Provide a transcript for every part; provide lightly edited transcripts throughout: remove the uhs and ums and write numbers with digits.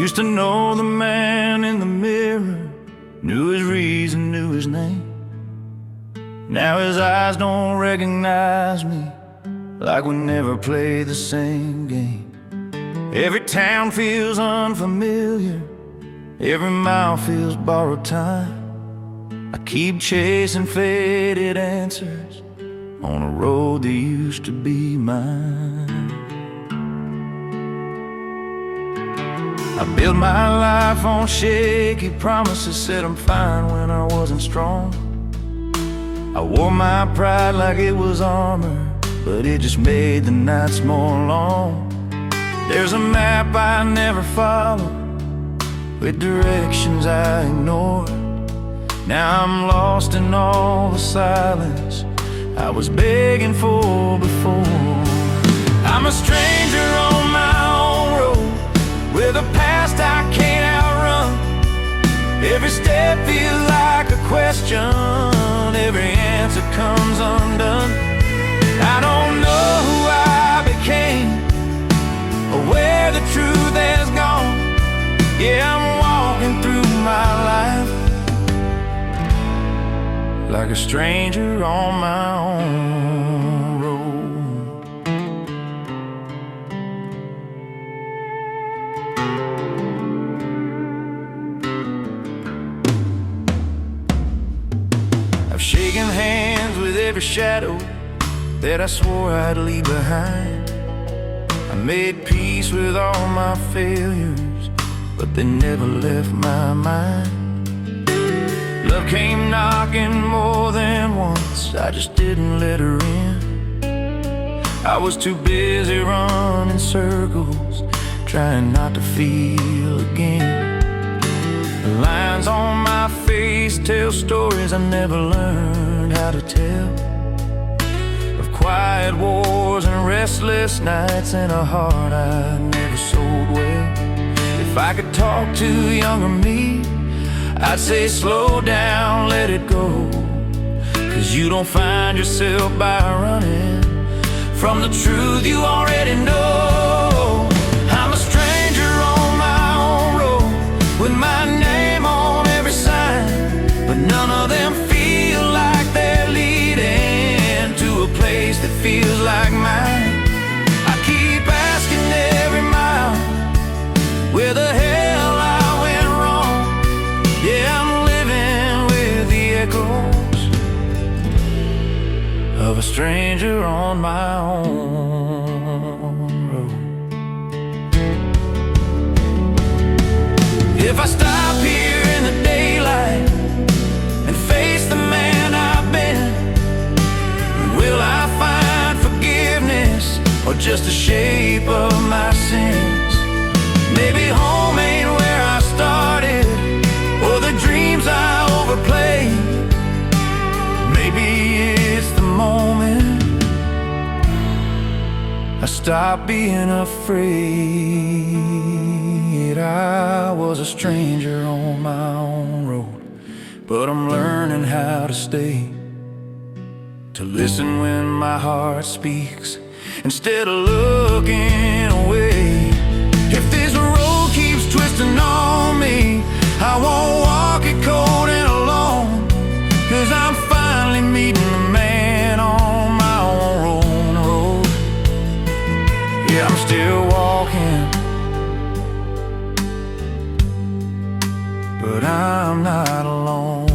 Used to know the man in the mirror, knew his reason, knew his name. Now his eyes don't recognize me, like we never played the same game. Every town feels unfamiliar, every mile feels borrowed time. I keep chasing faded answers on a road that used to be mine. I built my life on shaky promises, said I'm fine when I wasn't strong. I wore my pride like it was armor, but it just made the nights more long. There's a map I never followed, with directions I ignored. Now I'm lost in all the silence I was begging for before. I'm a stranger on my own road, with a past I can't outrun. Every step feels like a question, every answer comes undone. I don't know who I became, or where the truth has gone. Yeah, I'm walking through my life like a stranger on my own road. I've shaken hands with every shadow that I swore I'd leave behind. I made peace with all my failures, but they never left my mind. Love came knocking more than once, I just didn't let her in. I was too busy running circles, trying not to feel again. The lines on my face tell stories I never learned how to tell, of quiet wars and restless nights and a heart I never sold well. If I could talk to younger me, I'd say slow down, let it go, 'cause you don't find yourself by running from the truth you already know. I'm a stranger on my own road, with my name on every sign, but none of them feel like they're leading to a place that feels like mine. I keep asking every mile where the hell I went wrong. Yeah, I'm living with the echoes of a stranger on my own road. If I stop here in the daylight and face the man I've been, will I find forgiveness or just the shape of my sins? Maybe home ain't where I started, or the dreams I overplayed. Maybe it's the moment I stopped being afraid. I was a stranger on my own road, but I'm learning how to stay, to listen when my heart speaks instead of looking away. If this road keeps twisting on me, I won't walk it cold and alone, 'cause I'm finally meeting the man on my own road. Yeah, I'm still walking, but I'm not alone.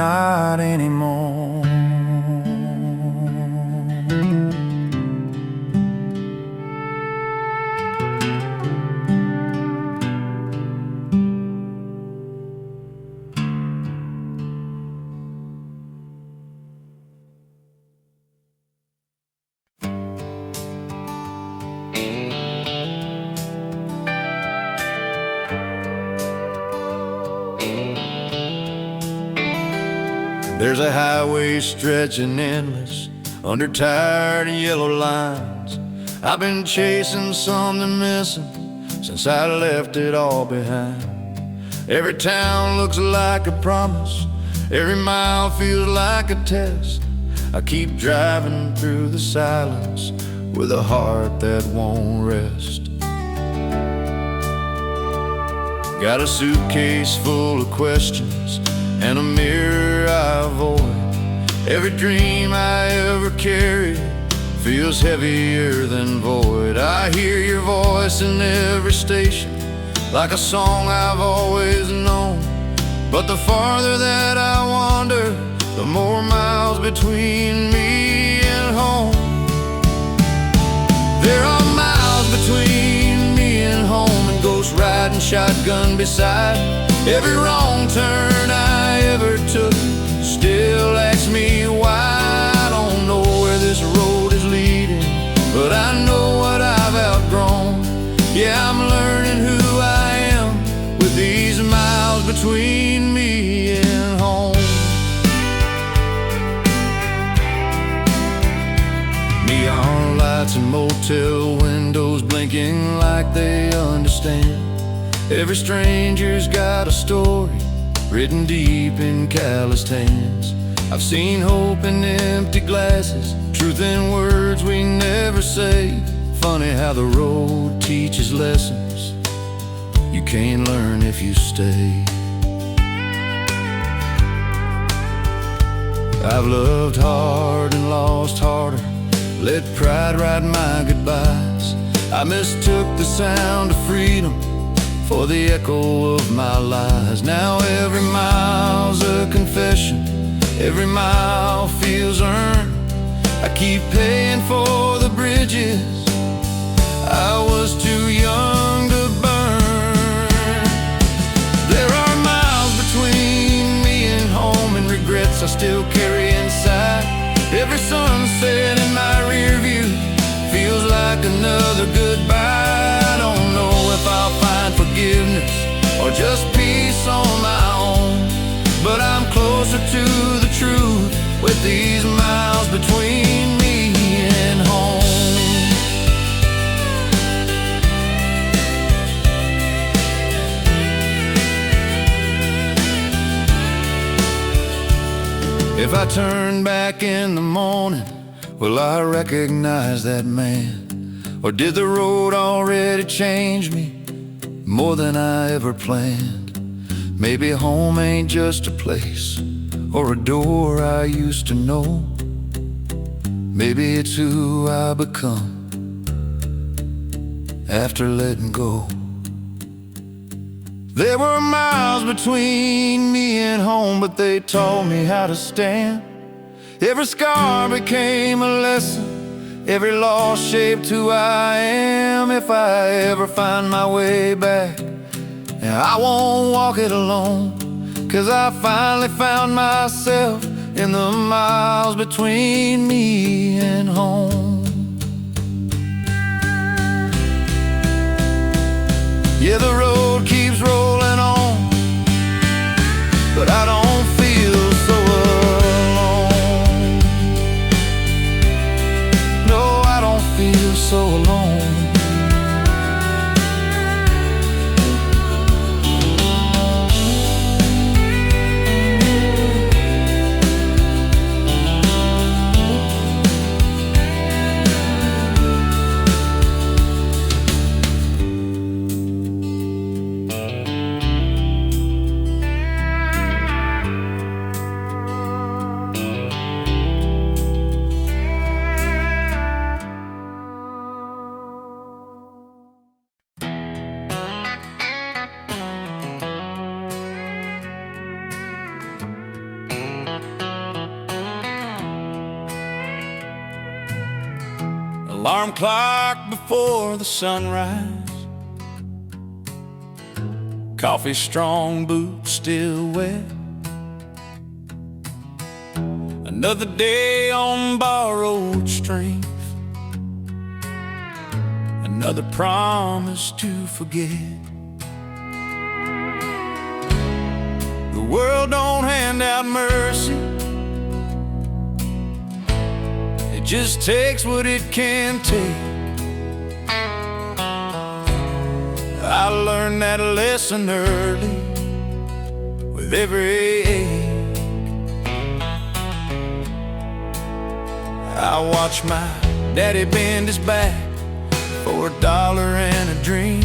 Not anymore. There's a highway stretching endless under tired yellow lines. I've been chasing something missing since I left it all behind. Every town looks like a promise, every mile feels like a test. I keep driving through the silence, with a heart that won't rest. Got a suitcase full of questions and a mirror I avoid. Every dream I ever carried feels heavier than void. I hear your voice in every station, like a song I've always known. But the farther that I wander, the more miles between me and home. There are miles between me and home, and ghost riding shotgun beside. Every wrong turn I ever took still asks me why. I don't know where this road is leading, but I know what I've outgrown. Yeah, I'm learning who I am with these miles between me and home. Neon lights and motel windows blinking like they understand. Every stranger's got a story written deep in calloused hands. I've seen hope in empty glasses, truth in words we never say. Funny how the road teaches lessons you can't learn if you stay. I've loved hard and lost harder, let pride write my goodbyes. I mistook the sound of freedom for the echo of my lies. Now every mile's a confession, every mile feels earned. I keep paying for the bridges I was too young to burn. There are miles between me and home, and regrets I still carry inside. Every sunset in my rear view feels like another goodbye. I don't know if I'll find forgiveness or just peace on my own, but I'm closer to the truth with these miles between me and home. If I turn back in the morning, will I recognize that man? Or did the road already change me more than I ever planned? Maybe home ain't just a place or a door I used to know. Maybe it's who I become after letting go. There were miles between me and home, but they taught me how to stand. Every scar became a lesson, every loss shaped who I am. If I ever find my way back, I won't walk it alone, 'cause I finally found myself in the miles between me and home. Yeah, the road keeps rolling on, but I don't feel so alone. No, I don't feel so alone. Alarm clock before the sunrise, coffee strong, boots still wet. Another day on borrowed strength, another promise to forget. The world don't hand out mercy, it just takes what it can take. I learned that lesson early with every ache. I watch my Daddy bent his back for $1 and a dream.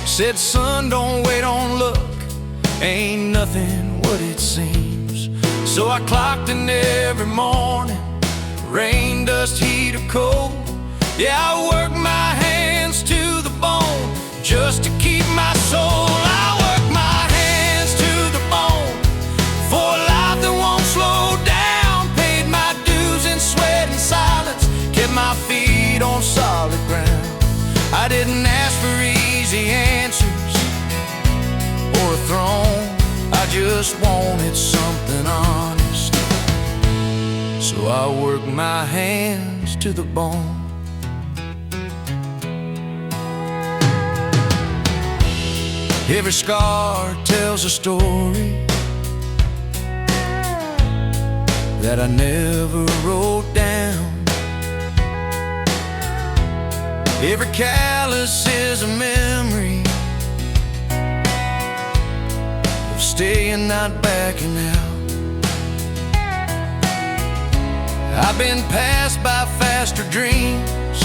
Said, son, don't wait on luck, ain't nothing what it seems. So I clocked in every morning, rain, dust, heat, or cold. Yeah, I work my hands to the bone just to keep my soul. I work my hands to the bone for a life that won't slow down. Paid my dues in sweat and silence, kept my feet on solid ground. I didn't ask for easy answers or a throne, I just wanted something honest. So I worked my hands to the bone. Every scar tells a story that I never wrote down. Every callus is a memory of staying, not backing out. I've been passed by faster dreams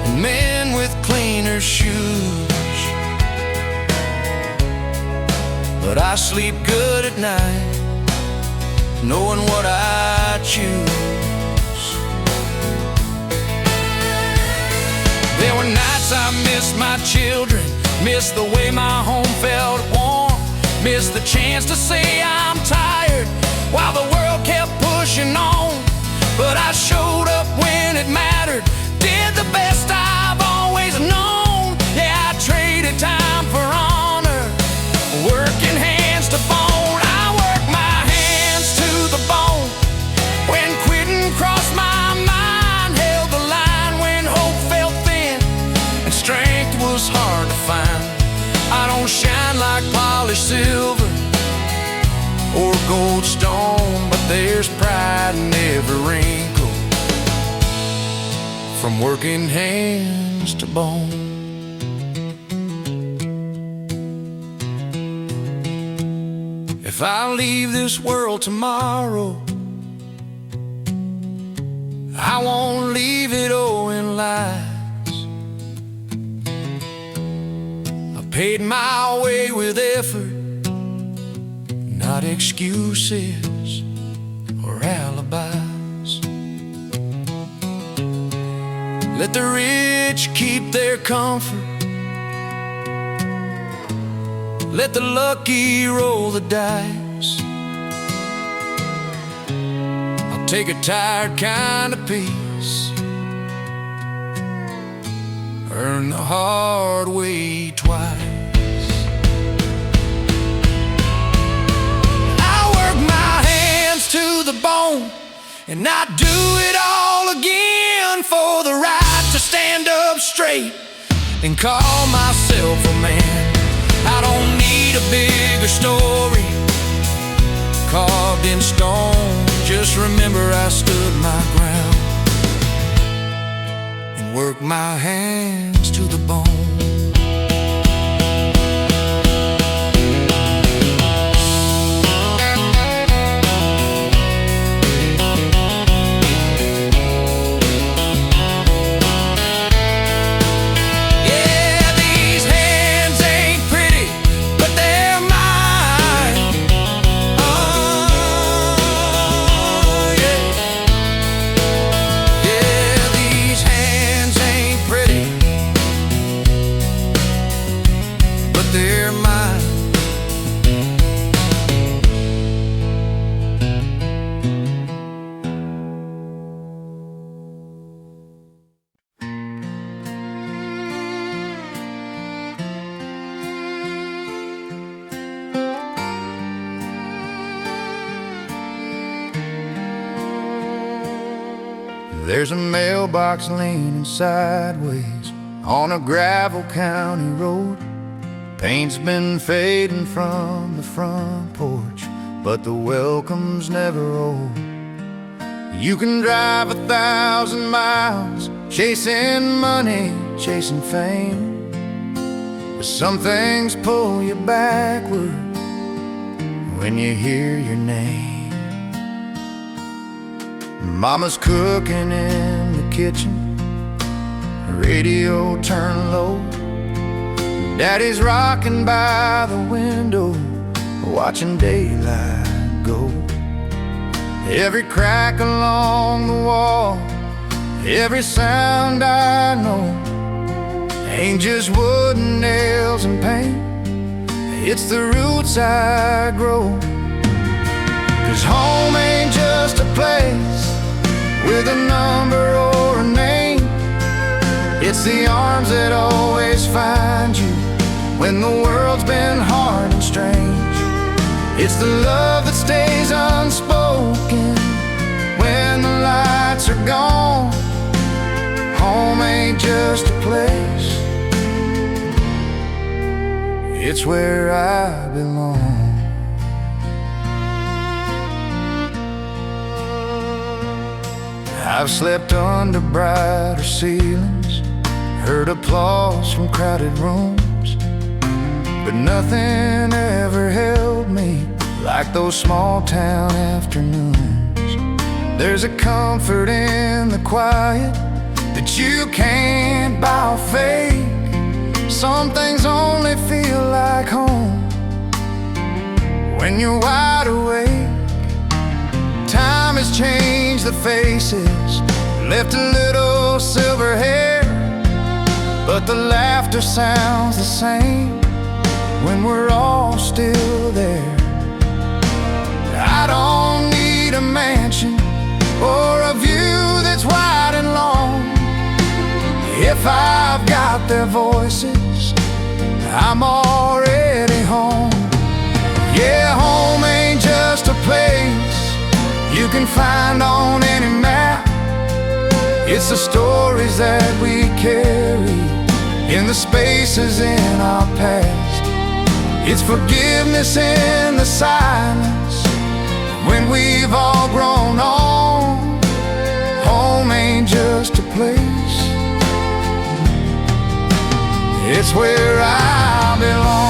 and men with cleaner shoes, but I sleep good at night knowing what I choose. There were nights I missed my children, missed the way my home felt warm, missed the chance to say I'm tired while the world kept pushing on. But I showed up when it mattered, did the best I've always known. Yeah, I traded time for honor, working hands to bone. I work my hands to the bone when quitting crossed my mind, held the line when hope felt thin and strength was hard to find. I don't shine like polished silver or gold stone, but there's pride in every wrinkle from working hands to bone. If I leave this world tomorrow, I won't leave it owing lies. I paid my way with effort, not excuses or alibis. Let the rich keep their comfort, let the lucky roll the dice. I'll take a tired kind of peace, earn the hard way twice. To the bone, and I do it all again for the right to stand up straight and call myself a man. I don't need a bigger story carved in stone. Just remember I stood my ground and worked my hands to the bone. There's a mailbox leaning sideways on a gravel county road. Paint's been fading from the front porch, but the welcome's never old. You can drive 1,000 miles chasing money, chasing fame, but some things pull you backward when you hear your name. Mama's cooking in the kitchen, radio turned low. Daddy's rocking by the window, watching daylight go. Every crack along the wall, every sound I know, ain't just wood and nails and paint, it's the roots I grow. 'Cause home ain't just a place with a number or a name, it's the arms that always find you when the world's been hard and strange. It's the love that stays unspoken when the lights are gone. Home ain't just a place, it's where I belong. I've slept under brighter ceilings, heard applause from crowded rooms, but nothing ever held me like those small town afternoons. There's a comfort in the quiet that you can't buy or fake. Some things only feel like home when you're wide awake. Time has changed the faces, left a little silver hair, but the laughter sounds the same when we're all still there. I don't need a mansion or a view that's wide and long. If I've got their voices, I'm already home. Yeah, home ain't just a place you can find on any map, it's the stories that we carry in the spaces in our past. It's forgiveness in the silence when we've all grown on. Home ain't just a place, it's where I belong.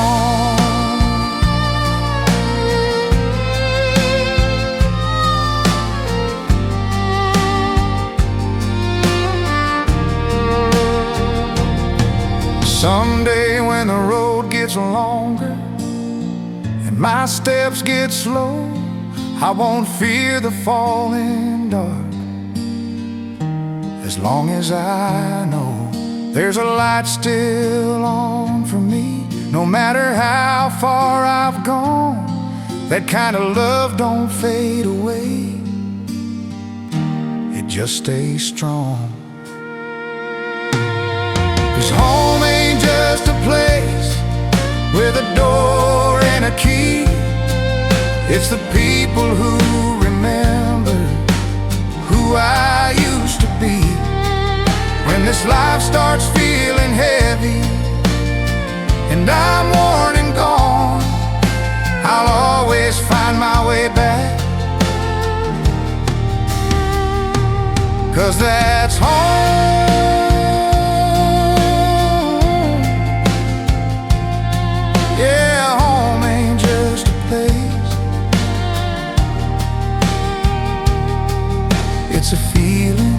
Someday when the road gets longer and my steps get slow, I won't fear the falling dark, as long as I know there's a light still on for me. No matter how far I've gone, that kind of love don't fade away, it just stays strong. 'Cause home ain't just a place with a door and a key, it's the people who remember who I used to be. When this life starts feeling heavy and I'm worn and gone, I'll always find my way back, 'cause that's home. Yeah, home ain't just a place, it's a feeling.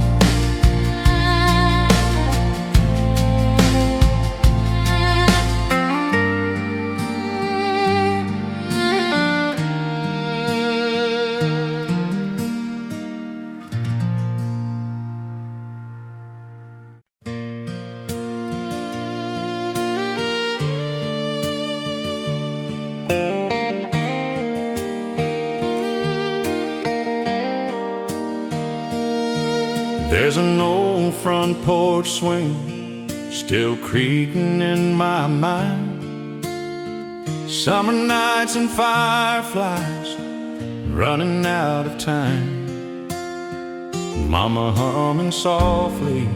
There's an old front porch swing still creaking in my mind. Summer nights and fireflies running out of time. Mama humming softly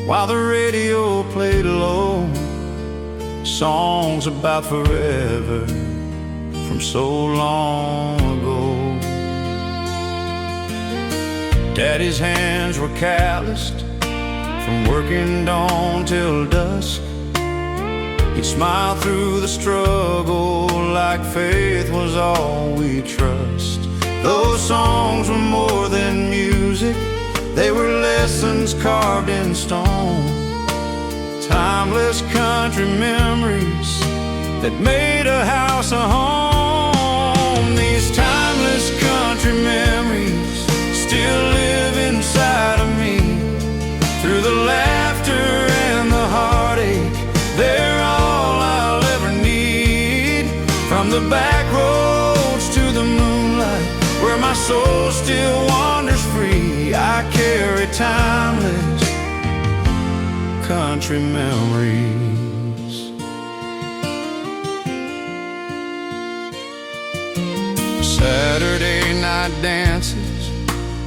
while the radio played low, songs about forever from so long ago. Daddy's hands were calloused from working dawn till dusk. He'd smile through the struggle like faith was all we trust. Those songs were more than music, music, they were lessons carved in stone. Timeless country memories that made a house a home. These timeless country memories still live inside of me. Through the laughter and the heartache, they're all I'll ever need. From the back roads to the moonlight, where my soul still wanders free, I carry timeless country memories. Saturday night dances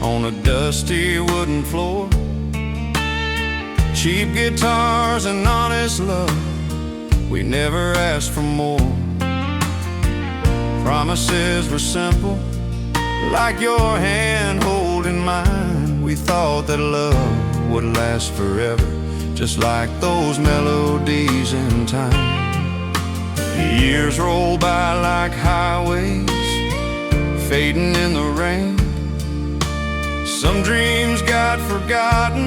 on a dusty wooden floor, cheap guitars and honest love, we never asked for more. Promises were simple, like your hand holding mine. We thought that love would last forever, just like those melodies in time. Years roll by like highways, fading in the rain. Some dreams got forgotten,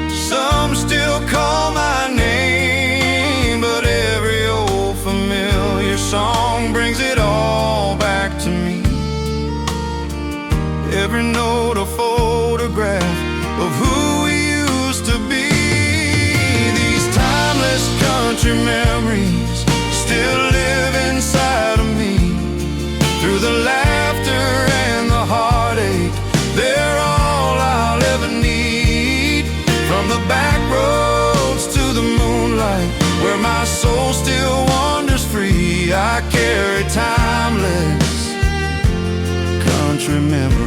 some still call my name. But every old familiar song brings it all back to me. Every note a photograph of who we used to be. These timeless country memories still live inside of me. Through the laughter and the heartache, they're all I'll ever need. From the back roads to the moonlight, where my soul still wanders free, I carry timeless country memories.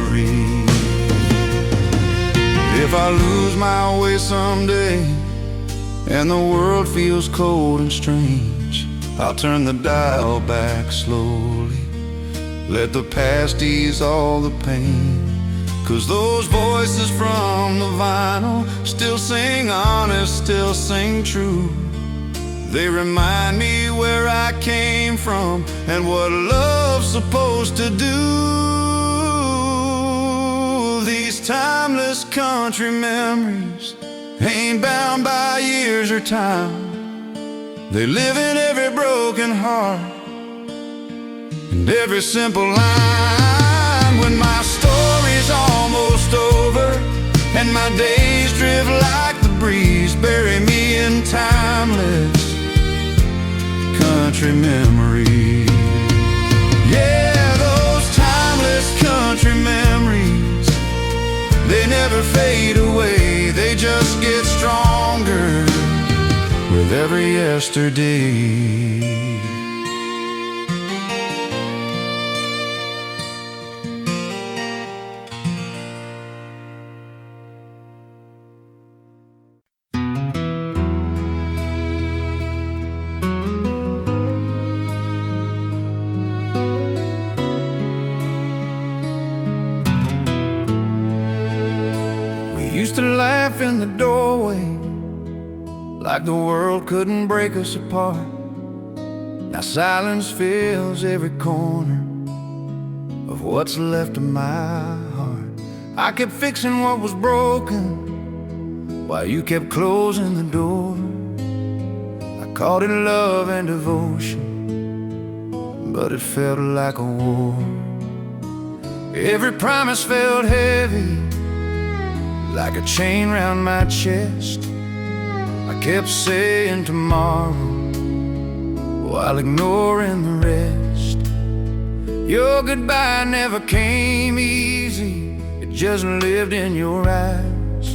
If I lose my way someday and the world feels cold and strange, I'll turn the dial back slowly, let the past ease all the pain. 'Cause those voices from the vinyl still sing honest, still sing true. They remind me where I came from and what love's supposed to do. These timeless country memories ain't bound by years or time. They live in every broken heart and every simple line. When my story's almost over and my days drift like the breeze, bury me in timeless country memories. Yeah, those timeless country memories, they never fade away, they just get stronger with every yesterday. Used to laugh in the doorway like the world couldn't break us apart. Now silence fills every corner of what's left of my heart. I kept fixing what was broken while you kept closing the door. I called it love and devotion, but it felt like a war. Every promise felt heavy, like a chain round my chest. I kept saying tomorrow while ignoring the rest. Your goodbye never came easy, it just lived in your eyes.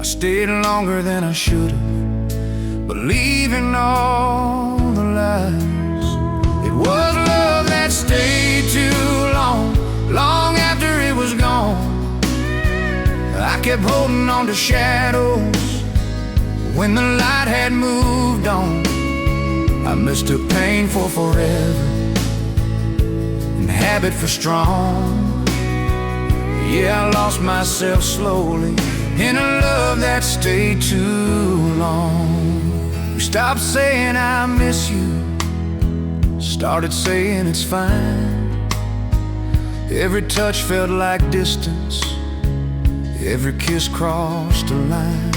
I stayed longer than I should have, believing all the lies. It was love that stayed too long, long after it was gone. I kept holding on to shadows when the light had moved on. I mistook pain for forever and habit for strong. Yeah, I lost myself slowly in a love that stayed too long. We stopped saying I miss you, started saying it's fine. Every touch felt like distance, every kiss crossed a line.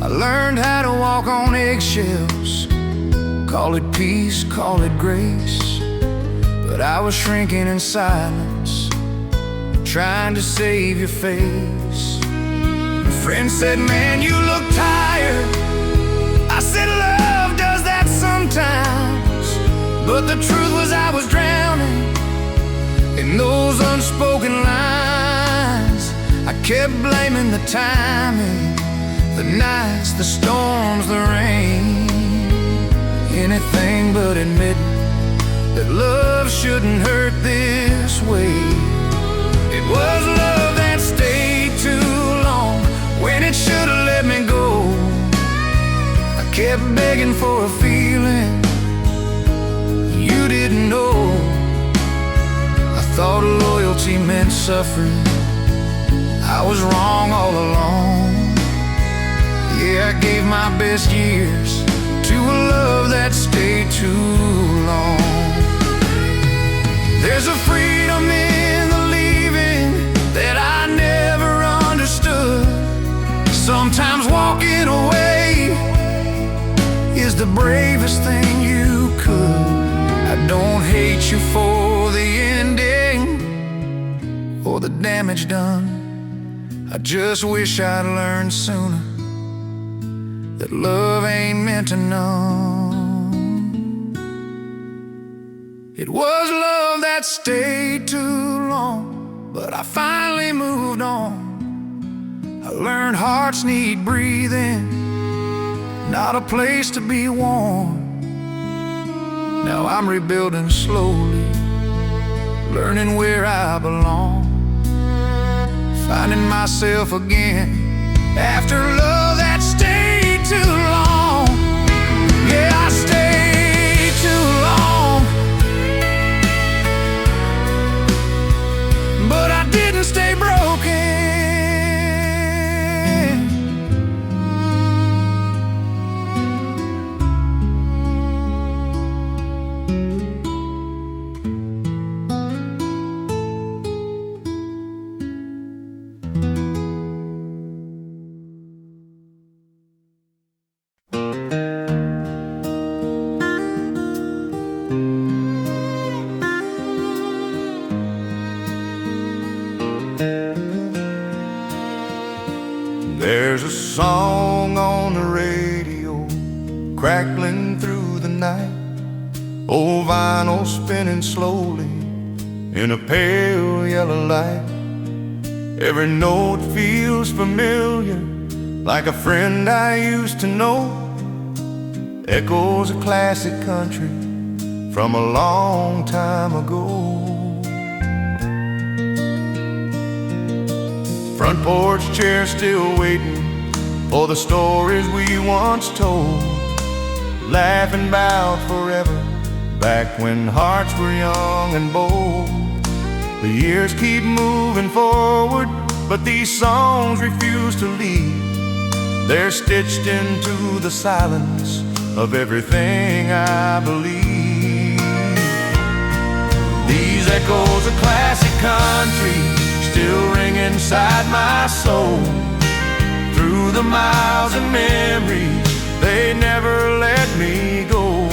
I learned how to walk on eggshells, call it peace, call it grace. But I was shrinking in silence, trying to save your face. A friend said, man, you look tired. I said, love does that sometimes. But the truth was I was drowning in those unspoken lines. I kept blaming the timing, the nights, the storms, the rain. Anything but admitting that love shouldn't hurt this way. It was love that stayed too long when it should've let me go. I kept begging for a feeling you didn't know. I thought loyalty meant suffering. I was wrong all along. Yeah, I gave my best years to a love that stayed too long. There's a freedom in the leaving that I never understood. Sometimes walking away is the bravest thing you could. I don't hate you for the ending or the damage done. I just wish I'd learned sooner that love ain't meant to numb. It was love that stayed too long, but I finally moved on. I learned hearts need breathing, not a place to be warm. Now I'm rebuilding slowly, learning where I belong, finding myself again after love that stayed too long. Yeah, I stayed too long, but I didn't stay broken. There's a song on the radio, crackling through the night. Old vinyl spinning slowly in a pale yellow light. Every note feels familiar, like a friend I used to know. Echoes of classic country from a long time ago. Front porch chair still waiting for the stories we once told, laughing about forever, back when hearts were young and bold. The years keep moving forward, but these songs refuse to leave. They're stitched into the silence of everything I believe. These echoes of classic country still ring inside my soul. Through the miles and memories, they never let me go.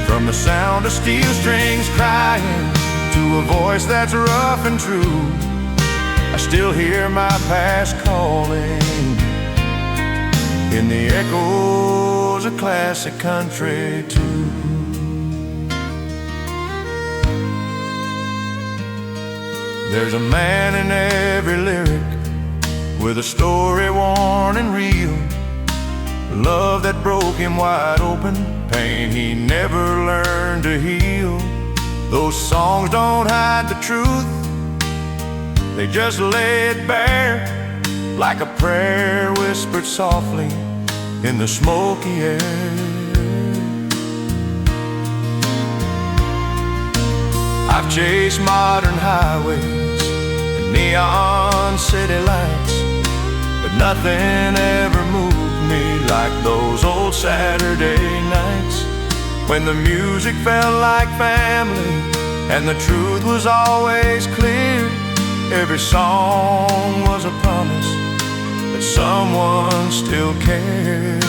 From the sound of steel strings crying to a voice that's rough and true, I still hear my past calling in the echoes of classic country too. There's a man in every lyric with a story worn and real. Love that broke him wide open, pain he never learned to heal. Those songs don't hide the truth, they just lay it bare, like a prayer whispered softly in the smoky air. I've chased modern highways and neon city lights, but nothing ever moved me like those old Saturday nights, when the music felt like family and the truth was always clear. Every song was a promise that someone still cared.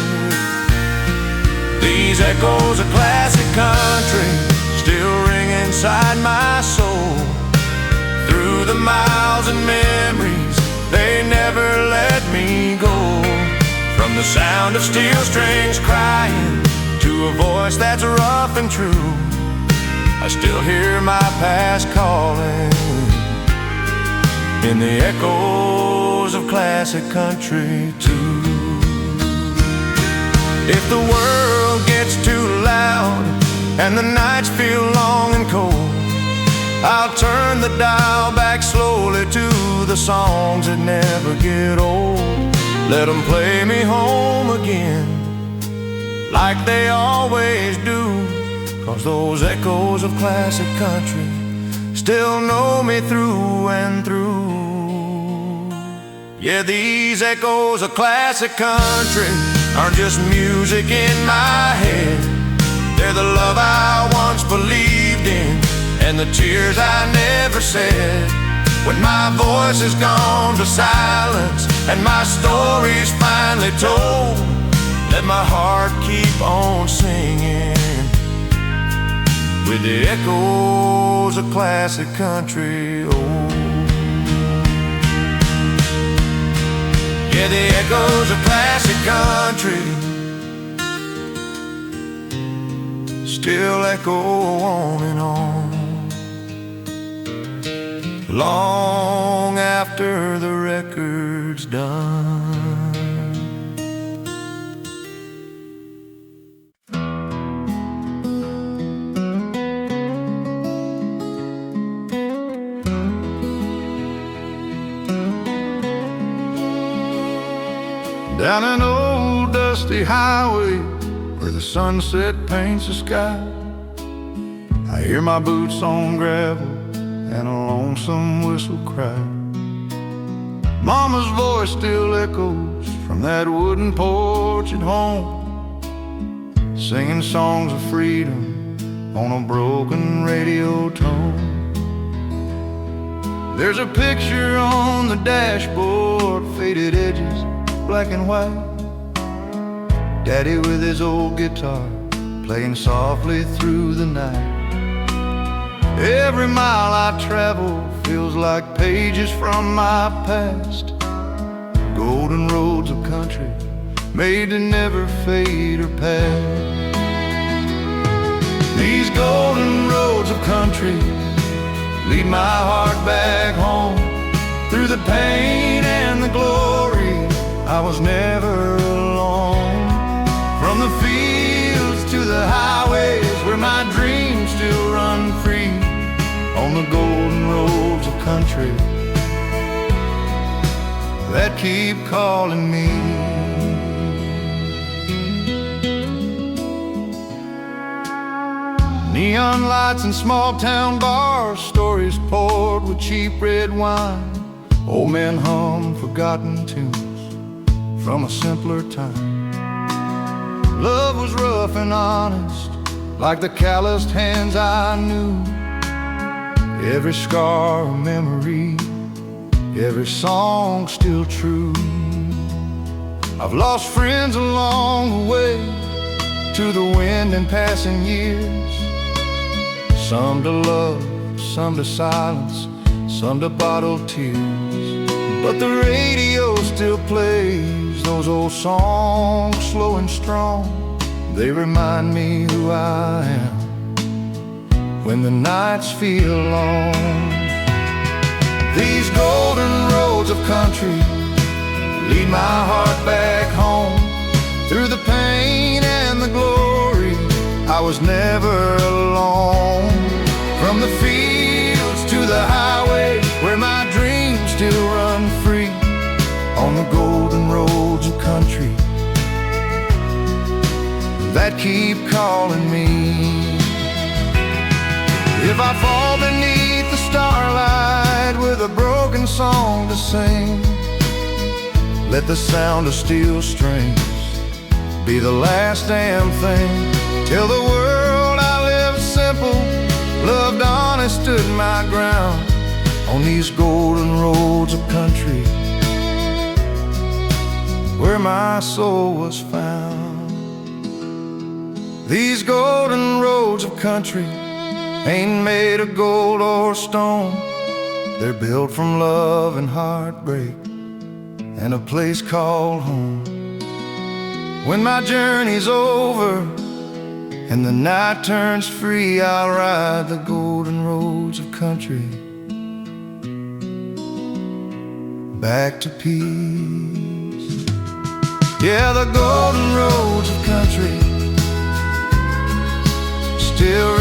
These echoes of classic country still ring inside my soul. Through the miles and memories, they never let me go. From the sound of steel strings crying to a voice that's rough and true, I still hear my past calling in the echoes of classic country too. If the world gets too loud and the nights feel long and cold, I'll turn the dial back slowly to the songs that never get old. Let them play me home again like they always do, 'cause those echoes of classic country still know me through and through. Yeah, these echoes of classic country aren't just music in my head. They're the love I once believed in and the tears I never said. When my voice is gone to silence and my story's finally told, let my heart keep on singing with the echoes of classic country. Oh, yeah, the echoes of classic country still echo on and on, long after the record's done. Down an old dusty highway where the sunset paints the sky, I hear my boots on gravel and a lonesome whistle cry. Mama's voice still echoes from that wooden porch at home, singing songs of freedom on a broken radio tone. There's a picture on the dashboard, faded edges, black and white. Daddy with his old guitar, playing softly through the night. Every mile I travel feels like pages from my past, golden roads of country made to never fade or pass. These golden roads of country lead my heart back home, through the pain and the glory. I was never alone. From the fields to the highways where my dreams still run free, on the golden roads of country that keep calling me. Neon lights and small town bars, stories poured with cheap red wine. Old men hum forgotten tunes from a simpler time. Love was rough and honest, like the calloused hands I knew. Every scar a memory, every song still true. I've lost friends along the way to the wind and passing years, some to love, some to silence, some to bottled tears. But the radio still plays those old songs, slow and strong. They remind me who I am when the nights feel long. These golden roads of country lead my heart back home, through the pain and the glory. I was never alone. From the fields to the highway where my dreams still run free, on the golden roads of country that keep calling me. If I fall beneath the starlight with a broken song to sing, let the sound of steel strings be the last damn thing. Tell the world I lived simple, loved honest, stood my ground, on on these golden roads of country where my soul was found. These golden roads of country ain't made of gold or stone. They're built from love and heartbreak and a place called home. When my journey's over and the night turns free, I'll ride the golden roads of country back to peace. Yeah, the golden roads of country still